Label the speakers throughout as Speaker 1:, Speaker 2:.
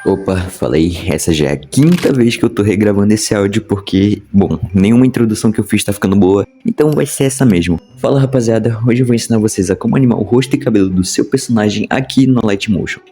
Speaker 1: Opa, falei, essa já é a quinta vez que eu tô regravando esse áudio porque, bom, nenhuma introdução que eu fiz tá ficando boa, então vai ser essa mesmo. Fala rapaziada, hoje eu vou ensinar vocês a como animar o rosto e cabelo do seu personagem aqui no Lightmotion.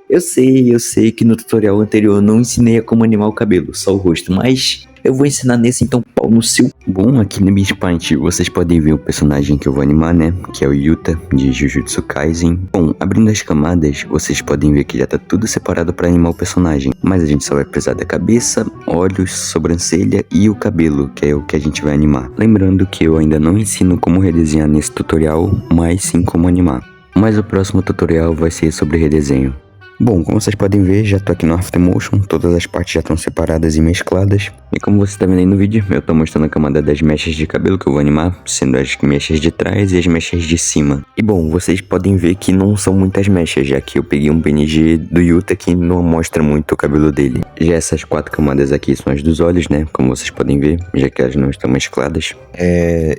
Speaker 1: Eu sei que no tutorial anterior eu não ensinei a como animar o cabelo, só o rosto, mas eu vou ensinar nesse, então pau no seu. Bom, aqui no Midpaint vocês podem ver o personagem que eu vou animar, né, que é o Yuta de Jujutsu Kaisen. Bom, abrindo as camadas, vocês podem ver que já tá tudo separado para animar o personagem, mas a gente só vai precisar da cabeça, olhos, sobrancelha e o cabelo, que é o que a gente vai animar. Lembrando que eu ainda não ensino como redesenhar nesse tutorial, mas sim como animar. Mas o próximo tutorial vai ser sobre redesenho. Bom, como vocês podem ver, já tô aqui no Aftermotion, todas as partes já estão separadas e mescladas. E como você tá vendo aí no vídeo, eu tô mostrando a camada das mechas de cabelo que eu vou animar, sendo as mechas de trás e as mechas de cima. E bom, vocês podem ver que não são muitas mechas, já que eu peguei um PNG do Yuta que não mostra muito o cabelo dele. Já essas quatro camadas aqui são as dos olhos, né, como vocês podem ver, já que elas não estão mescladas.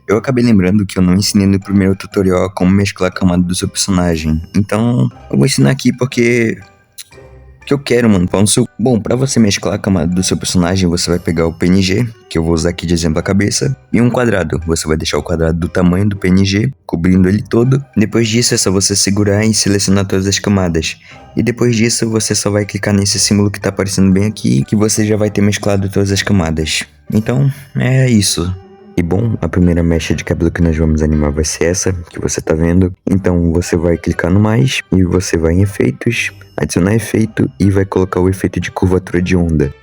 Speaker 1: Eu acabei lembrando que eu não ensinei no primeiro tutorial como mesclar a camada do seu personagem, então eu vou ensinar aqui porque eu quero, mano, pau no seu... Bom, pra você mesclar a camada do seu personagem, você vai pegar o PNG, que eu vou usar aqui de exemplo a cabeça, e um quadrado. Você vai deixar o quadrado do tamanho do PNG, cobrindo ele todo. Depois disso, é só você segurar e selecionar todas as camadas. E depois disso, você só vai clicar nesse símbolo que tá aparecendo bem aqui, que você já vai ter mesclado todas as camadas. Então, é isso. E bom, a primeira mecha de cabelo que nós vamos animar vai ser essa, que você tá vendo. Então você vai clicar no mais, e você vai em efeitos, adicionar efeito, e vai colocar o efeito de curvatura de onda.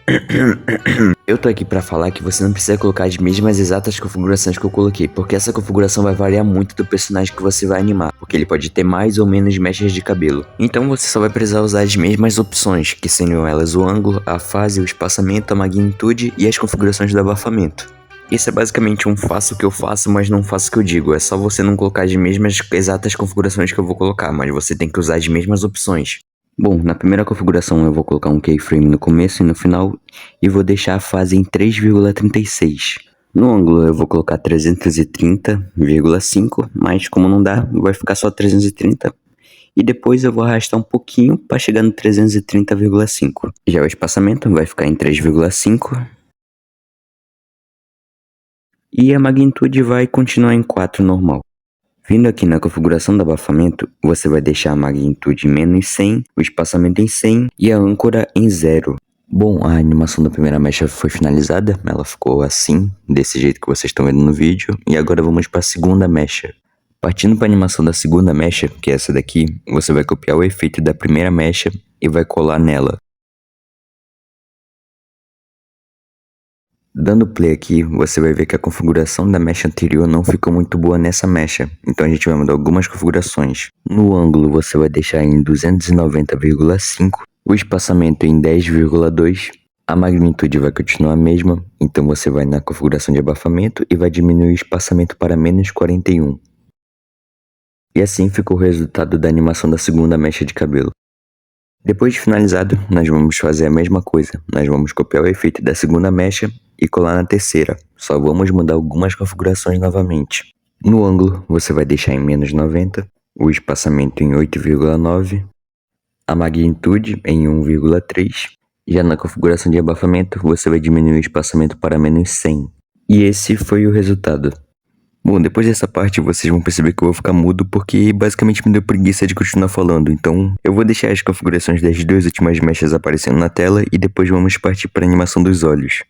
Speaker 1: Eu tô aqui pra falar que você não precisa colocar as mesmas exatas configurações que eu coloquei, porque essa configuração vai variar muito do personagem que você vai animar, porque ele pode ter mais ou menos mechas de cabelo. Então você só vai precisar usar as mesmas opções, que seriam elas o ângulo, a fase, o espaçamento, a magnitude e as configurações do abafamento. Isso é basicamente um faço o que eu faço, mas não faço o que eu digo. É só você não colocar as mesmas exatas configurações que eu vou colocar, mas você tem que usar as mesmas opções. Bom, na primeira configuração eu vou colocar um keyframe no começo e no final, e vou deixar a fase em 3,36. No ângulo eu vou colocar 330,5, mas como não dá, vai ficar só 330. E depois eu vou arrastar um pouquinho para chegar no 330,5. Já o espaçamento vai ficar em 3,5. E a magnitude vai continuar em 4 normal. Vindo aqui na configuração do abafamento, você vai deixar a magnitude em menos 100, o espaçamento em 100 e a âncora em 0. Bom, a animação da primeira mecha foi finalizada, ela ficou assim, desse jeito que vocês estão vendo no vídeo. E agora vamos para a segunda mecha. Partindo para a animação da segunda mecha, que é essa daqui, você vai copiar o efeito da primeira mecha e vai colar nela. Dando play aqui, você vai ver que a configuração da mecha anterior não ficou muito boa nessa mecha, então a gente vai mudar algumas configurações. No ângulo você vai deixar em 290,5, o espaçamento em 10,2, a magnitude vai continuar a mesma, então você vai na configuração de abafamento e vai diminuir o espaçamento para menos 41. E assim ficou o resultado da animação da segunda mecha de cabelo. Depois de finalizado, nós vamos fazer a mesma coisa, nós vamos copiar o efeito da segunda mecha e colar na terceira, só vamos mudar algumas configurações novamente. No ângulo, você vai deixar em menos 90, o espaçamento em 8,9, a magnitude em 1,3, já na configuração de abafamento, você vai diminuir o espaçamento para menos 100. E esse foi o resultado. Bom, depois dessa parte vocês vão perceber que eu vou ficar mudo porque basicamente me deu preguiça de continuar falando, então eu vou deixar as configurações das duas últimas mechas aparecendo na tela e depois vamos partir para a animação dos olhos.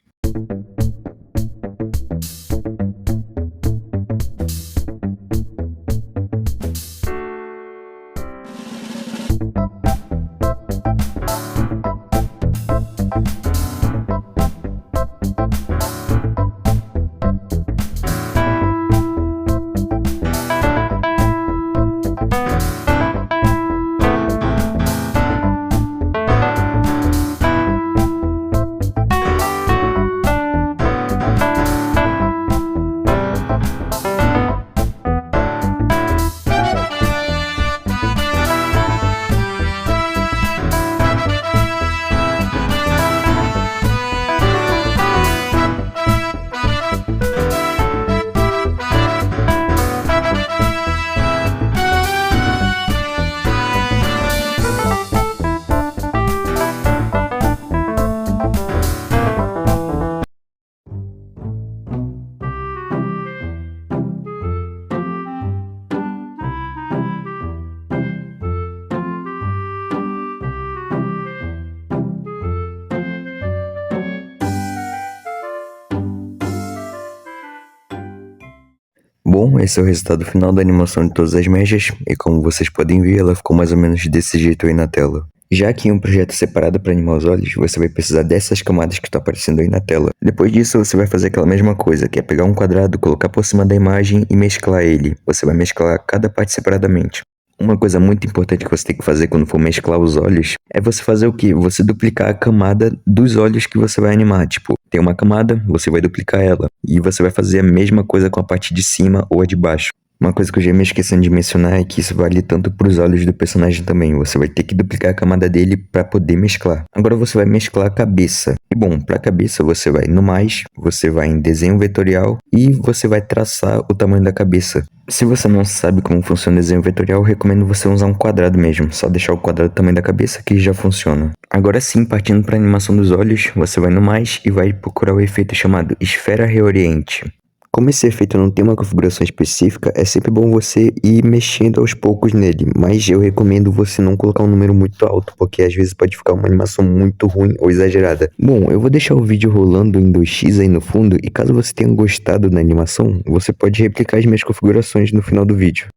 Speaker 1: Bom, esse é o resultado final da animação de todas as mechas, e como vocês podem ver, ela ficou mais ou menos desse jeito aí na tela. Já que em um projeto separado para animar os olhos, você vai precisar dessas camadas que estão aparecendo aí na tela. Depois disso, você vai fazer aquela mesma coisa, que é pegar um quadrado, colocar por cima da imagem e mesclar ele. Você vai mesclar cada parte separadamente. Uma coisa muito importante que você tem que fazer quando for mesclar os olhos é você fazer o quê? Você duplicar a camada dos olhos que você vai animar. Tipo, tem uma camada, você vai duplicar ela. E você vai fazer a mesma coisa com a parte de cima ou a de baixo. Uma coisa que eu já me esquecendo de mencionar é que isso vale tanto para os olhos do personagem também. Você vai ter que duplicar a camada dele para poder mesclar. Agora você vai mesclar a cabeça. E bom, para a cabeça você vai no mais, você vai em desenho vetorial e você vai traçar o tamanho da cabeça. Se você não sabe como funciona o desenho vetorial, eu recomendo você usar um quadrado mesmo. Só deixar o quadrado do tamanho da cabeça que já funciona. Agora sim, partindo para a animação dos olhos, você vai no mais e vai procurar o efeito chamado Esfera Reoriente. Como esse efeito não tem uma configuração específica, é sempre bom você ir mexendo aos poucos nele, mas eu recomendo você não colocar um número muito alto, porque às vezes pode ficar uma animação muito ruim ou exagerada. Bom, eu vou deixar o vídeo rolando em 2x aí no fundo, e caso você tenha gostado da animação, você pode replicar as minhas configurações no final do vídeo.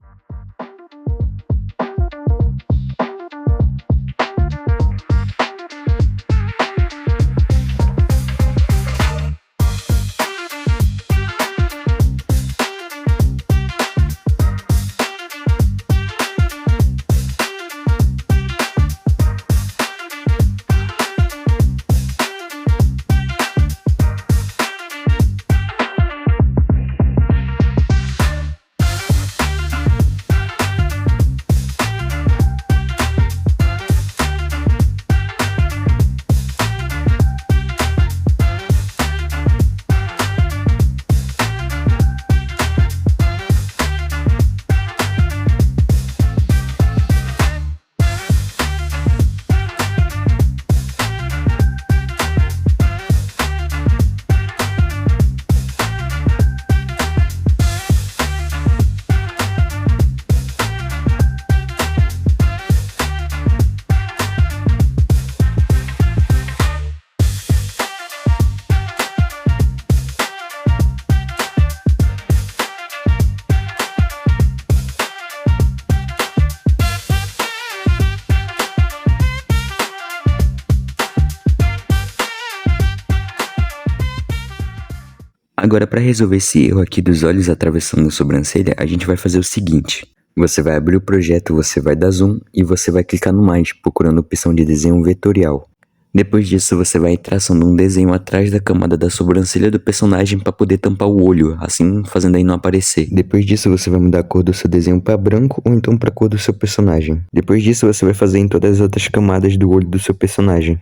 Speaker 1: Agora, para resolver esse erro aqui dos olhos atravessando a sobrancelha, a gente vai fazer o seguinte. Você vai abrir o projeto, você vai dar zoom e você vai clicar no mais, procurando a opção de desenho vetorial. Depois disso, você vai traçando um desenho atrás da camada da sobrancelha do personagem para poder tampar o olho, assim fazendo aí não aparecer. Depois disso, você vai mudar a cor do seu desenho para branco ou então para a cor do seu personagem. Depois disso, você vai fazer em todas as outras camadas do olho do seu personagem.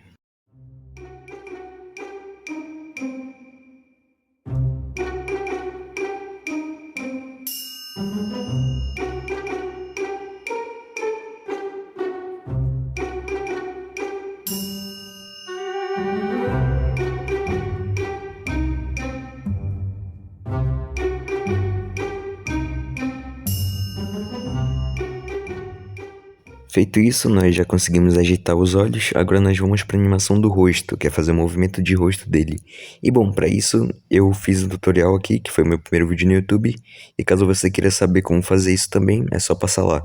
Speaker 1: Feito isso, nós já conseguimos agitar os olhos, agora nós vamos para a animação do rosto, que é fazer o movimento de rosto dele. E bom, para isso eu fiz um tutorial aqui, que foi o meu primeiro vídeo no YouTube, e caso você queira saber como fazer isso também, é só passar lá.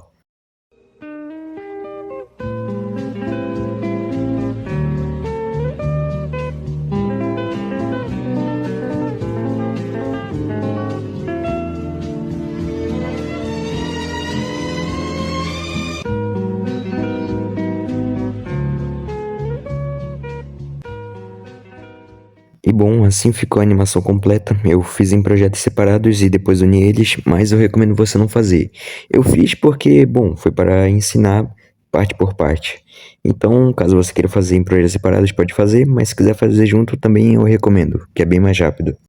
Speaker 1: E bom, assim ficou a animação completa. Eu fiz em projetos separados e depois uni eles, mas eu recomendo você não fazer. Eu fiz porque, bom, foi para ensinar parte por parte. Então, caso você queira fazer em projetos separados, pode fazer, mas se quiser fazer junto também eu recomendo, que é bem mais rápido.